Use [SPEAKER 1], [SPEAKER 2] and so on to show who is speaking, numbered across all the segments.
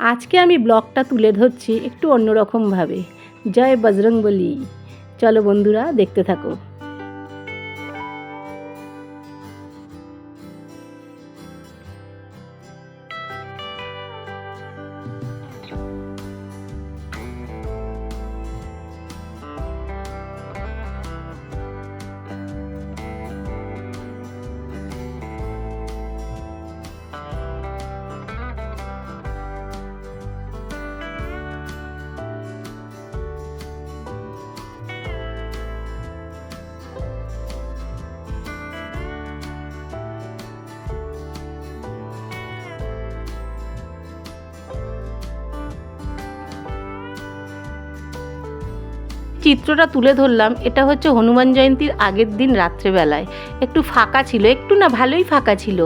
[SPEAKER 1] আজকে আমি ব্লগটা তুলে ধরছি একটু অন্যরকমভাবে। জয় বজরংবলী। চলো বন্ধুরা দেখতে থাকো। চিত্রটা তুলে ধরলাম, এটা হচ্ছে হনুমান জয়ন্তীর আগের দিন রাত্রেবেলায়। একটু ফাঁকা ছিল, একটু না ভালোই ফাঁকা ছিল।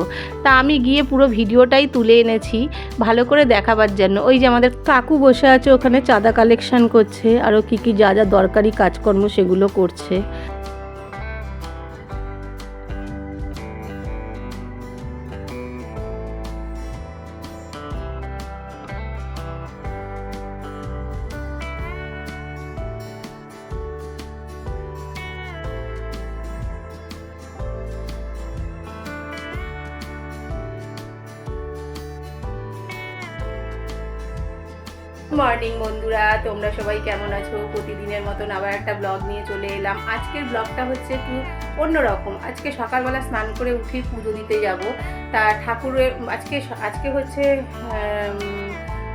[SPEAKER 1] তা আমি গিয়ে পুরো ভিডিওটাই তুলে এনেছি ভালো করে দেখাবার জন্য। ওই যে আমাদের কাকু বসে আছে ওখানে চাঁদা কালেকশন করছে, আরও কী যা যা দরকারি কাজকর্ম সেগুলো করছে। মর্নিং বন্ধুরা, তোমরা সবাই কেমন আছো? প্রতিদিনের মতন আবার একটা ব্লগ নিয়ে চলে এলাম। আজকের ব্লগটা হচ্ছে একটু অন্যরকম। আজকে সকালবেলা স্নান করে উঠে পুজো দিতে যাব। তা ঠাকুরের আজকে হচ্ছে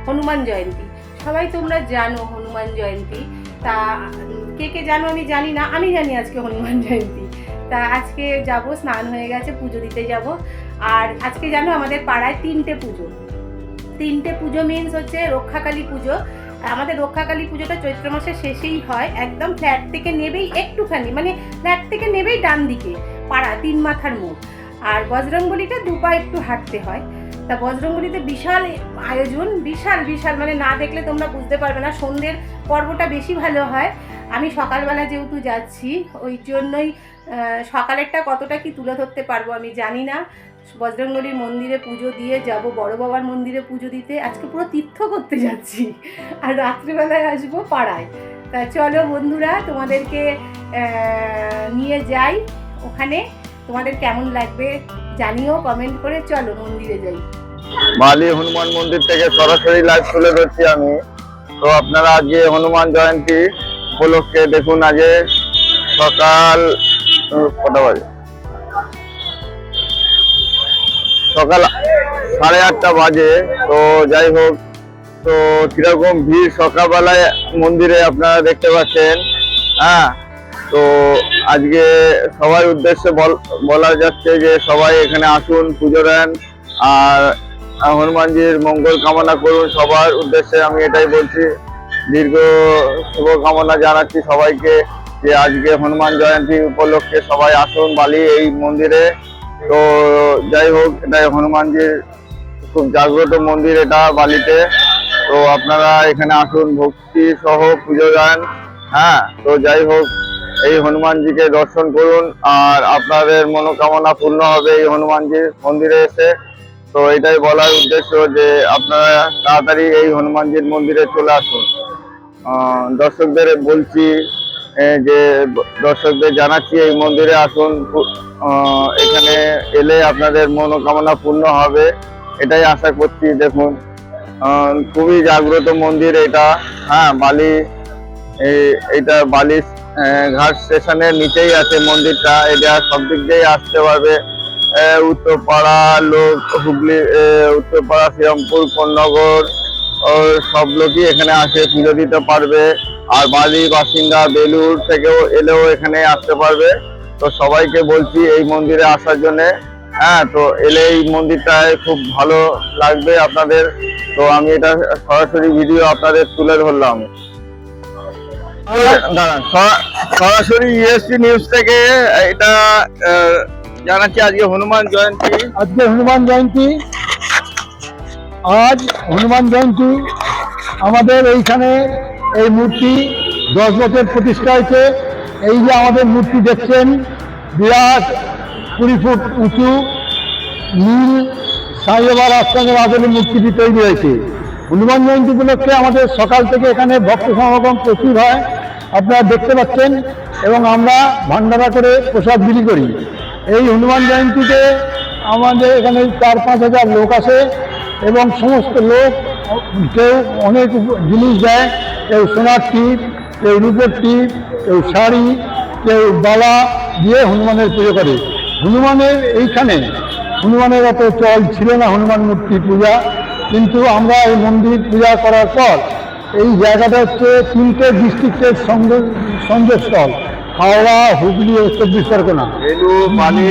[SPEAKER 1] হনুমান জয়ন্তী। সবাই তোমরা জানো হনুমান জয়ন্তী। তা কে কে জানো আমি জানি না, আমি জানি আজকে হনুমান জয়ন্তী। তা আজকে যাব, স্নান হয়ে গেছে, পুজো দিতে যাব। আর আজকে জানো আমাদের পাড়ায় তিনটে পুজো মিনস হচ্ছে রক্ষাকালী পুজো। আমাদের রক্ষাকালী পুজোটা চৈত্র মাসের শেষেই হয়। একদম ফ্ল্যাট থেকে নেবেই একটুখানি, মানে ফ্ল্যাট থেকে নেবেই ডান দিকে পাড়া 3 মাথার মোড়। আর বজরংবলীটা দুপা একটু হাঁটতে হয়। তা বজরংবলীতে বিশাল আয়োজন, বিশাল মানে না দেখলে তোমরা বুঝতে পারবে না। সন্ধ্যের পর্বটা বেশি ভালো হয়। আমি সকালবেলা যেহেতু যাচ্ছি ওই জন্যই সকালেরটা কতটা কি তুলে ধরতে পারবো আমি জানি না। বজরংবলীর মন্দিরে পুজো দিয়ে যাব, বড় বাবার মন্দিরে পুজো দিতে। আজকে পুরো তীর্থ করতে যাচ্ছি, আর রাত্রিবেলায় আসবো পাড়ায়। তা চলো বন্ধুরা তোমাদেরকে নিয়ে যাই ওখানে। তোমাদের কেমন লাগবে জানিও কমেন্ট করে। চলো মন্দিরে যাই।
[SPEAKER 2] বালি হনুমান মন্দির থেকে সরাসরি লাইভ তুলে ধরছি আমি। তো আপনারা আজকে হনুমান জয়ন্তী উপলক্ষে দেখুন, আজকে সকাল কটা বাজে, সকাল 8:30 বাজে। তো যাই হোক, তো কিরকম ভিড় সকালবেলায় মন্দিরে আপনারা দেখতে পাচ্ছেন। হ্যাঁ, তো আজকে সবার উদ্দেশ্যে বলা যাচ্ছে যে সবাই এখানে আসুন, পুজো দেন আর হনুমানজির মঙ্গল কামনা করুন। সবার উদ্দেশ্যে আমি এটাই বলছি, দীর্ঘ শুভকামনা জানাচ্ছি সবাইকে যে আজকে হনুমান জয়ন্তী উপলক্ষে সবাই আসুন বালি এই মন্দিরে। তো যাই হোক, এটা হনুমানজির খুব জাগ্রত মন্দির এটা বালিতে। তো আপনারা এখানে আসুন, ভক্তি সহ পুজো দেন। হ্যাঁ, তো যাই হোক, এই হনুমানজিকে দর্শন করুন আর আপনাদের মনোকামনা পূর্ণ হবে এই হনুমানজির মন্দিরে এসে। তো এটাই বলার উদ্দেশ্য যে আপনারা তাড়াতাড়ি এই হনুমানজির মন্দিরে চলে আসুন। দর্শকদের বলছি যে দর্শকদের জানাচ্ছি এই মন্দিরে আসুন। এখানে এলে আপনাদের মনোকামনা পূর্ণ হবে, এটাই আশা করছি। দেখুন, খুবই জাগ্রত মন্দির এটা। হ্যাঁ, বালি এইটা বালি ঘাট স্টেশনের নিচেই আছে মন্দিরটা। এটা সব দিক দিয়েই আসতে পারবে। উত্তরপাড়া লোক, হুগলি, উত্তরপাড়া, শ্রীরামপুর, কোন্নগর সব লোকই এখানে আসে, পুজো দিতে পারবে। আর বালি বাসিন্দা বেলুর থেকেও এলেও এখানে আসতে পারবে। তো সবাইকে বলছি এই মন্দিরে আসার জন্যে। হ্যাঁ, তো এলে এই মন্দিরটায় খুব ভালো লাগবে আপনাদের। তো আমি এটা সরাসরি ভিডিও আপনাদের তুলে ধরলাম। সরাসরি ইএসপি নিউজ থেকে এটা জানাচ্ছি আজকে হনুমান জয়ন্তী।
[SPEAKER 3] আজ হনুমান জয়ন্তী আমাদের এইখানে এই মূর্তি 10 বছর প্রতিষ্ঠা হয়েছে। এই যে আমাদের মূর্তি দেখছেন, বিরাট 20 ফুট উঁচু নীল সাই বাবার আশ্রমের আদলে মূর্তিটি তৈরি হয়েছে। হনুমান জয়ন্তী উপলক্ষে আমাদের সকাল থেকে এখানে ভক্ত সমাগম প্রচুর হয়, আপনারা দেখতে পাচ্ছেন, এবং আমরা ভান্ডারা করে প্রসাদ বিলি করি। এই হনুমান জয়ন্তীতে আমাদের এখানে 4-5 হাজার লোক আসে, এবং সমস্ত লোক কেউ অনেক জিনিস দেয়, কেউ সোনার টিপ, কেউ রূপোর টিপ, কেউ শাড়ি, কেউ বালা দিয়ে হনুমানের পুজো করে। হনুমানের এইখানে হনুমানের অত চল ছিল না হনুমান মূর্তি পূজা, কিন্তু আমরা এই মন্দির পূজা করার পর এই জায়গাটা হচ্ছে 3টে ডিস্ট্রিক্টের সংযোগস্থল, হাওড়া, হুগলি, 24 পরগনা,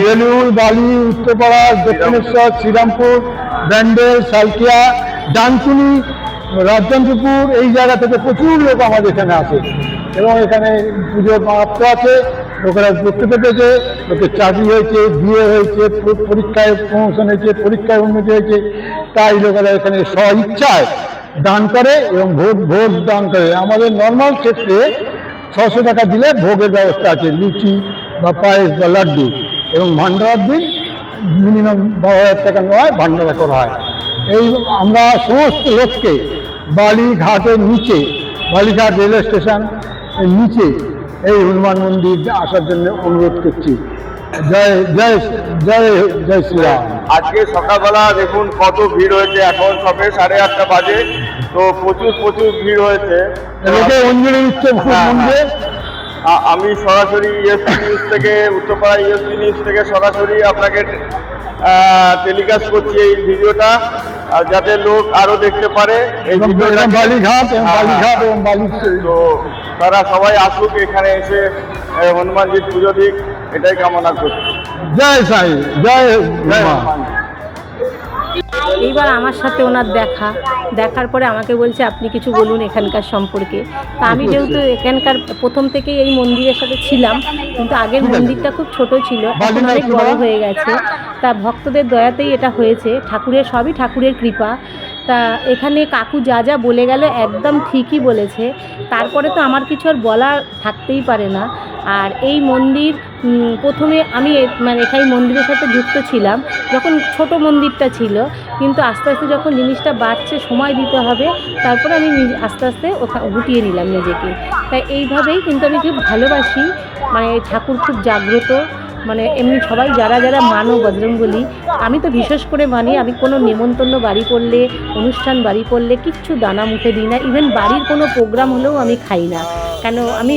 [SPEAKER 3] বেলুর, বালি, উত্তরপাড়া, দক্ষিণেশ্বর, শ্রীরামপুর, ব্যান্ডেল, সালকিয়া, ডানকুনি, রাজচন্দ্রপুর, এই জায়গা থেকে প্রচুর লোক আমাদের এখানে আসে, এবং এখানে পুজোর মাহাত্ম্য আছে। লোকেরা দেখতে পেতেছে, লোকের চাকরি হয়েছে, বিয়ে হয়েছে, পরীক্ষায় প্রমোশন হয়েছে, পরীক্ষায় উন্নতি হয়েছে, তাই লোকেরা এখানে স্ব-ইচ্ছায় দান করে এবং ভোগ দান করে। আমাদের নর্মাল ক্ষেত্রে 600 টাকা দিলে ভোগের ব্যবস্থা আছে, লুচি বা পায়েস বা লাড্ডু, এবং ভান্ডারার দিন মিনিমাম 12,000 টাকা নয় ভান্ডারা করা হয়। এই আমরা সমস্ত লোককে বালিঘাটের নিচে, বালিঘাট রেলওয়ে স্টেশন এর নিচে এই হনুমান মন্দির আসার জন্য অনুরোধ করছি। জয় জয় জয় জয় শ্রীরাম।
[SPEAKER 2] আজকে সকালবেলা দেখুন কত ভিড় হয়েছে, এখন সবে 8:30 বাজে, তো প্রচুর ভিড় হয়েছে।
[SPEAKER 3] লোকে অঞ্জলি দিচ্ছে মন্দিরে।
[SPEAKER 2] আমি সরাসরি ইএসপি নিউজ থেকে, উত্তরপাড়া ইএসপি নিউজ থেকে সরাসরি আপনাকে টেলিকাস্ট করছি এই ভিডিওটা, যাতে লোক আরো দেখতে পারে এই ভিডিওটা।
[SPEAKER 3] বালিঘাট এবং
[SPEAKER 2] তো তারা সবাই আসুক এখানে এসে হনুমানজির পুজো দিক, এটাই কামনা করছি।
[SPEAKER 3] জয় সাই, জয় জয় মা।
[SPEAKER 1] এইবার আমার সাথে ওনার দেখার পরে আমাকে বলছে আপনি কিছু বলুন এখানকার সম্পর্কে। তা আমি যেহেতু এখানকার প্রথম থেকেই এই মন্দিরের সাথে ছিলাম, কিন্তু আগের মন্দিরটা খুব ছোট ছিল, এখন অনেক বড় হয়ে গেছে। তা ভক্তদের দয়াতেই এটা হয়েছে, সবই ঠাকুরের কৃপা। তা এখানে কাকু যা যা বলে গেল একদম ঠিকই বলেছে, তারপরে তো আমার কিছু আর বলার থাকতেই পারে না। আর এই মন্দির প্রথমে আমি এখানে মন্দিরের সাথে যুক্ত ছিলাম যখন ছোট মন্দিরটা ছিল, কিন্তু আস্তে আস্তে যখন জিনিসটা বাড়ছে, সময় দিতে হবে, তারপরে আমি আস্তে আস্তে গুটিয়ে নিলাম নিজেকে। তাই এইভাবেই কিন্তু আমি খুব ভালোবাসি, ঠাকুর খুব জাগ্রত, এমনি সবাই যারা মানো বজরংবলী, আমি তো বিশেষ করে মানি। আমি কোনো নেমন্তন্ন বাড়ি পড়লে, অনুষ্ঠান বাড়ি পড়লে কিচ্ছু দানা মুখে দিই না, ইভেন বাড়ির কোনো প্রোগ্রাম হলেও আমি খাই না, কেন আমি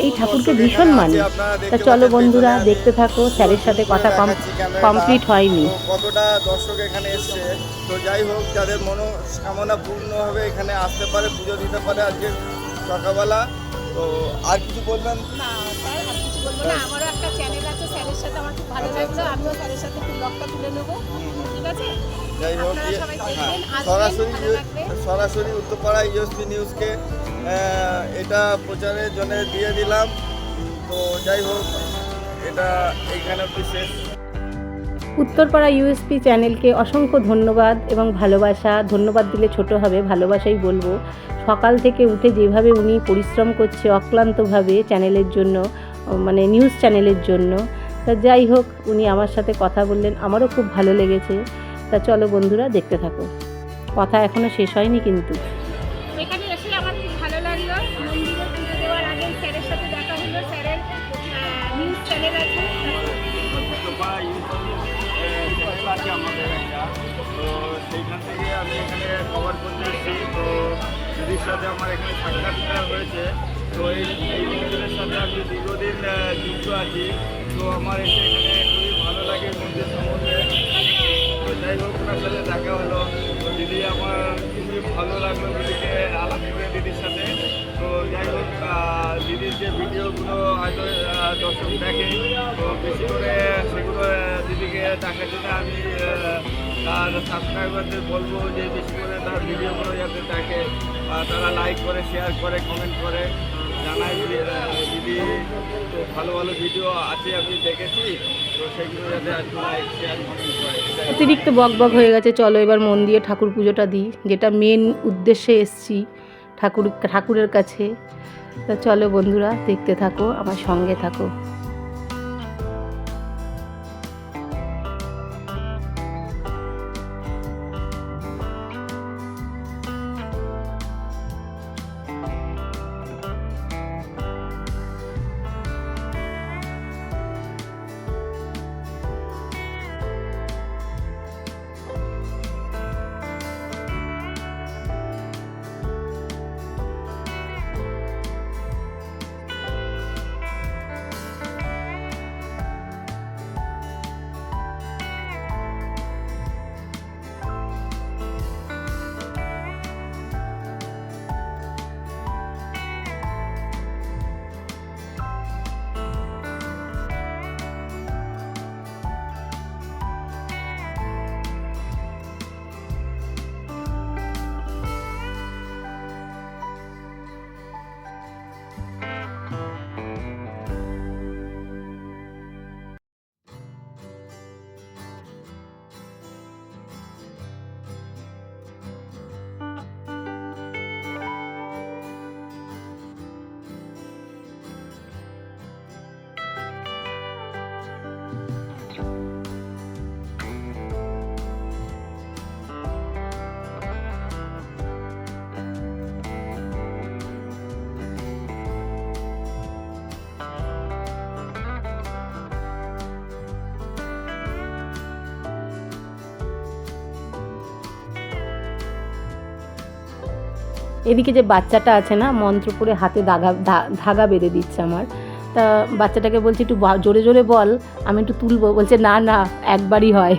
[SPEAKER 1] এই ঠাকুরকে ভীষণ মানি। তা চলো বন্ধুরা দেখতে থাকো, স্যারের সাথে কথা কমপ্লিট হয়নি।
[SPEAKER 2] কতটা দর্শক এখানে এসছে, তো যাই হোক, যাদের মনোকামনা পূর্ণ হবে এখানে আসতে পারে, পুজো দিতে পারে আজকে সকালবেলা। তো আর কিছু বলবেন?
[SPEAKER 1] না স্যার, আর কিছু বলবো না। আমারও একটা চ্যানেল আছে, স্যারের সাথে আমার খুব ভালো লাগলো, আমিও স্যারের সাথে খুব ব্লগটা তুলে নেবো, ঠিক আছে?
[SPEAKER 2] যাই হোক, সরাসরি উত্তরপাড়া ইএসপি নিউজকে এটা প্রচারের জন্য দিয়ে দিলাম। তো যাই হোক, এটা এইখানে শেষ।
[SPEAKER 1] উত্তরপাড়া ইউএসপি চ্যানেলকে অসংখ্য ধন্যবাদ এবং ভালোবাসা। ধন্যবাদ দিলে ছোট হবে, ভালোবাসাই বলবো। সকাল থেকে উঠে যেভাবে উনি পরিশ্রম করছে অক্লান্তভাবে চ্যানেলের জন্য, নিউজ চ্যানেলের জন্য। তা যাই হোক, উনি আমার সাথে কথা বললেন, আমারও খুব ভালো লেগেছে। তা চলো বন্ধুরা দেখতে থাকো, কথা এখনও শেষ হয়নি কিন্তু। এখানে এসে আমার খুব ভালো লাগলো। মন্দিরে পুজো দেওয়ার আগে স্যারের সাথে দেখা হলো, স্যারের নিউজ চ্যানেল আছে
[SPEAKER 2] আমাদের একটা, তো সেইখান থেকে আমি এখানে কভার করতে এসেছি। তো দিদির সাথে আমার এখানে সাক্ষাৎকার হয়েছে। তো এই মন্দিরের সাথে আমি দীর্ঘদিন যুক্ত আছি। তো আমার এখানে খুবই ভালো লাগে মন্দির সম্বন্ধে। তো যাই হোক, ওনার সাথে দেখা হলো। তো দিদি আমার খুবই ভালো লাগলো দিদিকে আলাপ করে দিদির সাথে। তো যাই হোক, দিদির যে ভিডিওগুলো হয়তো দর্শক দেখে, তো বেশি করে সেগুলো দিদিকে দেখার জন্য আমি তার সাবস্ক্রাইবারদের বলবো যে বেশি করে তার ভিডিওগুলো যাতে দেখে, তারা লাইক করে, শেয়ার করে, কমেন্ট করে জানাই। দিদি তো ভালো ভিডিও আছে আমি দেখেছি, তো সেগুলো যাতে একটু লাইক, শেয়ার, কমেন্ট করে।
[SPEAKER 1] অতিরিক্ত বকবক হয়ে গেছে, চলো এবার মন দিয়ে ঠাকুর পুজোটা দিই, যেটা মেন উদ্দেশ্যে এসছি ঠাকুরের কাছে। তা চলো বন্ধুরা দেখতে থাকো, আমার সঙ্গে থাকো। এদিকে যে বাচ্চাটা আছে না, মন্ত্র পড়ে হাতে ধাগা বেঁধে দিচ্ছে আমার। তা বাচ্চাটাকে বলছি একটু জোরে জোরে বল, আমি একটু তুলবো, বলছে না না একবারই হয়।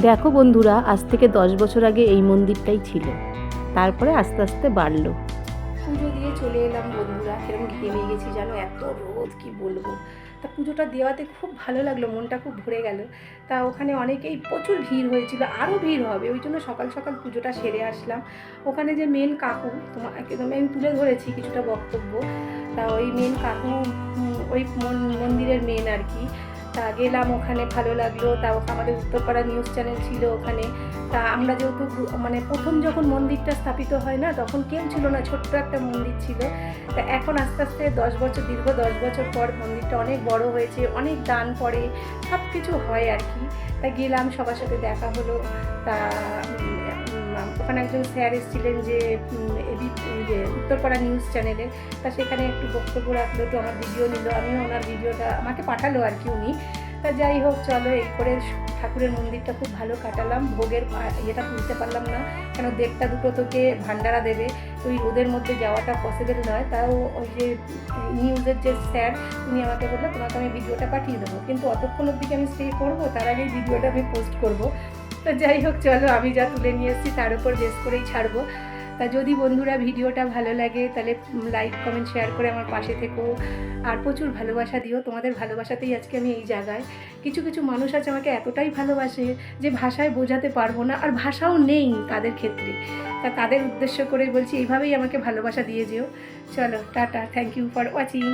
[SPEAKER 1] দেখো বন্ধুরা, আজ থেকে 10 বছর আগে এই মন্দিরটাই ছিল, তারপরে আস্তে আস্তে বাড়লো। পুজো দিয়ে চলে এলাম বন্ধুরা, সেরকম ঘেমে গেছি জানো, এত রোদ কি বলবো। তা পুজোটা দেওয়াতে খুব ভালো লাগলো, মনটা খুব ভরে গেল। তা ওখানে অনেকেই প্রচুর ভিড় হয়েছিল, আরও ভিড় হবে, ওই জন্য সকাল সকাল পুজোটা সেরে আসলাম। ওখানে যে মেন কাকু, তোমার একদম আমি তুলে ধরেছি কিছুটা বক্তব্য। তা ওই মেন কাকু ওই মন্দিরের মেন আর কি। তা গেলাম ওখানে, ভালো লাগলো। তা আমাদের উত্তরপাড়া নিউজ চ্যানেল ছিল ওখানে। তা আমরা যেহেতু মানে প্রথম যখন মন্দিরটা স্থাপিত হয় না, তখন কেউ ছিল না, ছোট্ট একটা মন্দির ছিল। তা এখন আস্তে আস্তে 10 বছর, দীর্ঘ 10 বছর পর মন্দিরটা অনেক বড় হয়েছে, অনেক দান পড়ে, সব কিছু হয় আর কি। তা গেলাম, সবার সাথে দেখা হলো। তা ওখানে একজন স্যার এসেছিলেন যে উত্তরপাড়া নিউজ চ্যানেলে। তা সেখানে একটু বক্তব্য রাখলো, একটু আমার ভিডিও নিল, আমিও ওনার ভিডিওটা আমাকে পাঠালো আর কি উনি। তা যাই হোক, চলো এই করে ঠাকুরের মন্দিরটা খুব ভালো কাটালাম। ভোগের ইয়েটা তুলতে পারলাম না, কেন 1:30-2 থেকে ভান্ডারা দেবে, তো ওই রোদের মধ্যে যাওয়াটা পসিবল নয়। তাও ওই যে নিউজের যে স্যার, উনি আমাকে বললো তোমাকে আমি ভিডিওটা পাঠিয়ে দেবো, কিন্তু অতক্ষণ অবধি আমি স্টে করবো, তার আগেই ভিডিওটা আমি পোস্ট করবো। তো যাই হোক, চলো আমি যা তুলে নিয়ে এসেছি তার উপর বেস করেই ছাড়বো। তা যদি বন্ধুরা ভিডিওটা ভালো লাগে তাহলে লাইক কমেন্ট শেয়ার করে আমার পাশে থেকো, আর প্রচুর ভালোবাসা দিও। তোমাদের ভালোবাসাতেই আজকে আমি এই জায়গায়। কিছু কিছু মানুষ আছে আমাকে এতটাই ভালোবাসে যে ভাষায় বোঝাতে পারবো না, আর ভাষাও নেই তাদের ক্ষেত্রে। তা তাদের উদ্দেশ্য করে বলছি, এইভাবেই আমাকে ভালোবাসা দিয়ে যেও। চলো ta-ta, thank you for watching.